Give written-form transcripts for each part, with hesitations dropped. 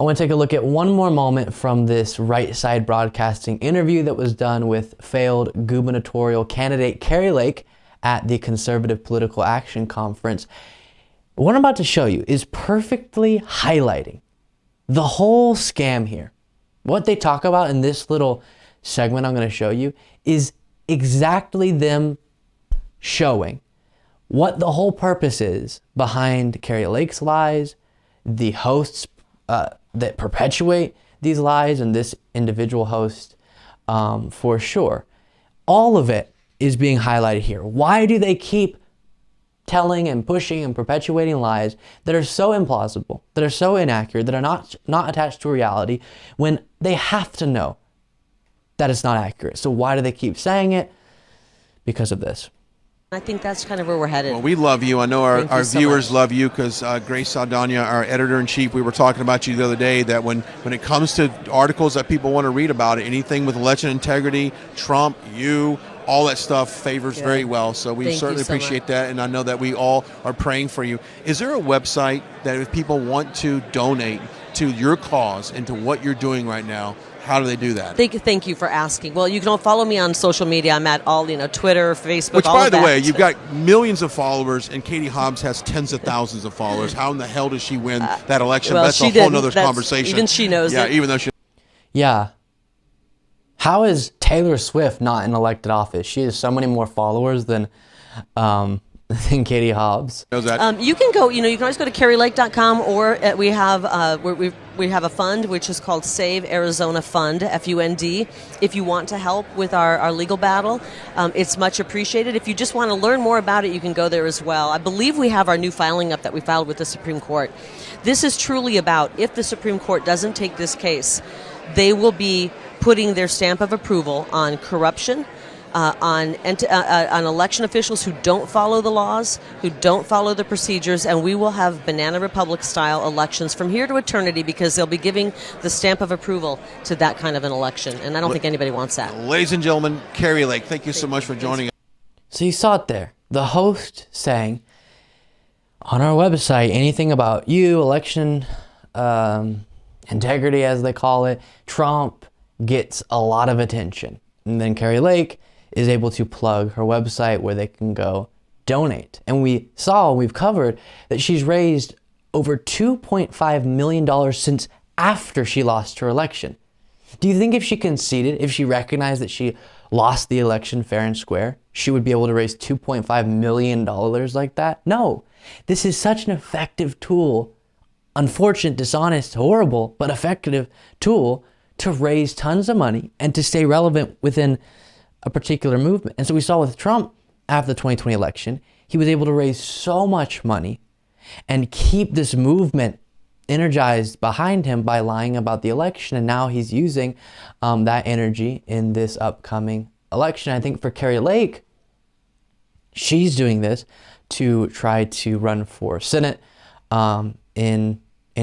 I want to take a look at one more moment from this Right Side Broadcasting interview that was done with failed gubernatorial candidate Kari Lake at the Conservative Political Action Conference. What I'm about to show you is perfectly highlighting the whole scam here. What they talk about in this little segment I'm going to show you is exactly them showing what the whole purpose is behind Kari Lake's lies, the hosts that perpetuate these lies, and this individual host for sure. All of it is being highlighted here. Why do they keep telling and pushing and perpetuating lies that are so implausible, that are so inaccurate, that are not attached to reality, when they have to know that it's not accurate? So why do they keep saying it? Because of this. I think that's kind of where we're headed. Well, we love you. I know our viewers so love you because Grace Saldana, our editor-in-chief, we were talking about you the other day, that when it comes to articles that people want to read about it, anything with election integrity, Trump, you, all that stuff favors very well. So we certainly appreciate that, and I know that we all are praying for you. Is there a website that if people want to donate to your cause and to what you're doing right now, how do they do that? Thank you for asking. Well, you can all follow me on social media. I'm at all, Twitter, Facebook, Which, all by of the that. way, you've got millions of followers, and Katie Hobbs has tens of thousands of followers. How in the hell does she win that election? Well, That's a whole other conversation. Even she knows it. Even though she... Yeah. How is Taylor Swift not in elected office? She has so many more followers than Katie Hobbs. Knows that. You can go, you can always go to KariLake.com, or we have a fund which is called Save Arizona Fund, FUND. If you want to help with our legal battle, it's much appreciated. If you just want to learn more about it, you can go there as well. I believe we have our new filing up that we filed with the Supreme Court. This is truly about, if the Supreme Court doesn't take this case, they will be putting their stamp of approval on corruption, on election officials who don't follow the laws, who don't follow the procedures, and we will have Banana Republic-style elections from here to eternity, because they'll be giving the stamp of approval to that kind of an election, and I don't think anybody wants that. Ladies and gentlemen, Kari Lake, thank you so much for joining us. So you saw it there. The host saying, on our website, anything about you, election integrity, as they call it, Trump, gets a lot of attention. And then Kari Lake is able to plug her website where they can go donate. And we've covered that she's raised over $2.5 million since after she lost her election. Do you think if she conceded, if she recognized that she lost the election fair and square, she would be able to raise $2.5 million like that? No. This is such an effective tool, unfortunate, dishonest, horrible, but effective tool to raise tons of money and to stay relevant within a particular movement. And so we saw with Trump after the 2020 election, he was able to raise so much money and keep this movement energized behind him by lying about the election. And now he's using that energy in this upcoming election. I think for Kari Lake, she's doing this to try to run for Senate in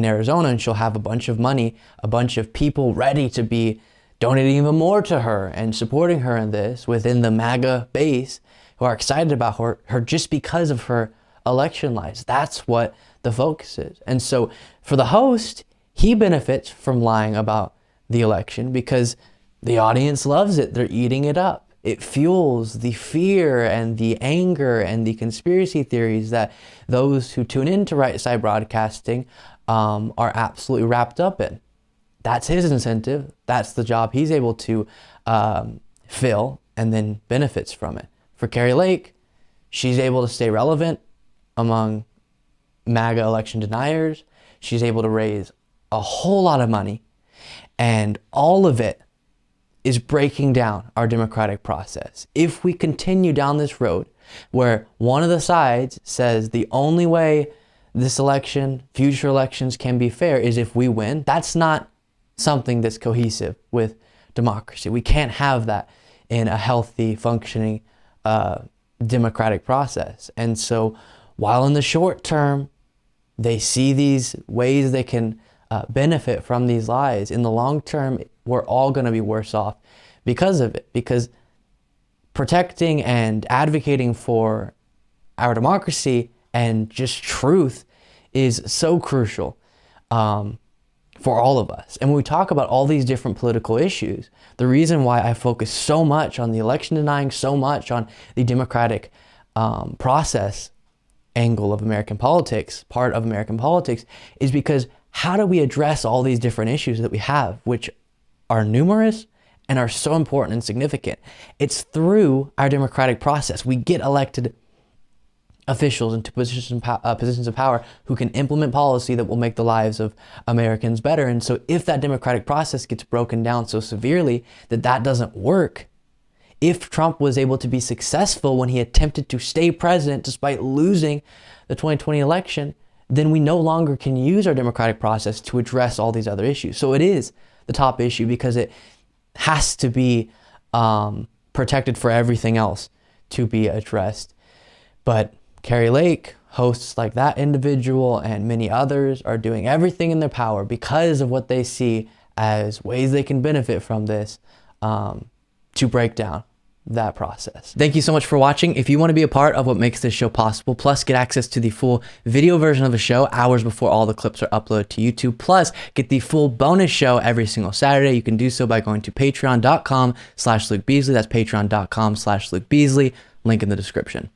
Arizona, and she'll have a bunch of money, a bunch of people ready to be donating even more to her and supporting her in this within the MAGA base, who are excited about her just because of her election lies. That's what the focus is. And so for the host, he benefits from lying about the election because the audience loves it. They're eating it up. It fuels the fear and the anger and the conspiracy theories that those who tune into Right Side Broadcasting are absolutely wrapped up in. That's his incentive. That's the job he's able to fill and then benefits from it. For Kari Lake, she's able to stay relevant among MAGA election deniers. She's able to raise a whole lot of money, and all of it is breaking down our democratic process. If we continue down this road where one of the sides says the only way this election, future elections can be fair is if we win, that's not something that's cohesive with democracy. We can't have that in a healthy, functioning democratic process. And so while in the short term, they see these ways they can benefit from these lies, in the long term, we're all going to be worse off because of it. Because protecting and advocating for our democracy and just truth is so crucial for all of us. And when we talk about all these different political issues, the reason why I focus so much on the election denying, so much on the democratic process angle of American politics, part of American politics, is because how do we address all these different issues that we have, which are numerous and are so important and significant? It's through our democratic process. We get elected officials into positions of power who can implement policy that will make the lives of Americans better. And so if that democratic process gets broken down so severely that that doesn't work, if Trump was able to be successful when he attempted to stay president despite losing the 2020 election, then we no longer can use our democratic process to address all these other issues. So it is the top issue because it has to be protected for everything else to be addressed. But Kari Lake, hosts like that individual and many others are doing everything in their power because of what they see as ways they can benefit from this to break down that process. Thank you so much for watching. If you want to be a part of what makes this show possible, plus get access to the full video version of the show hours before all the clips are uploaded to YouTube, plus get the full bonus show every single Saturday, you can do so by going to patreon.com/Luke Beasley. That's patreon.com/Luke Beasley. Link in the description.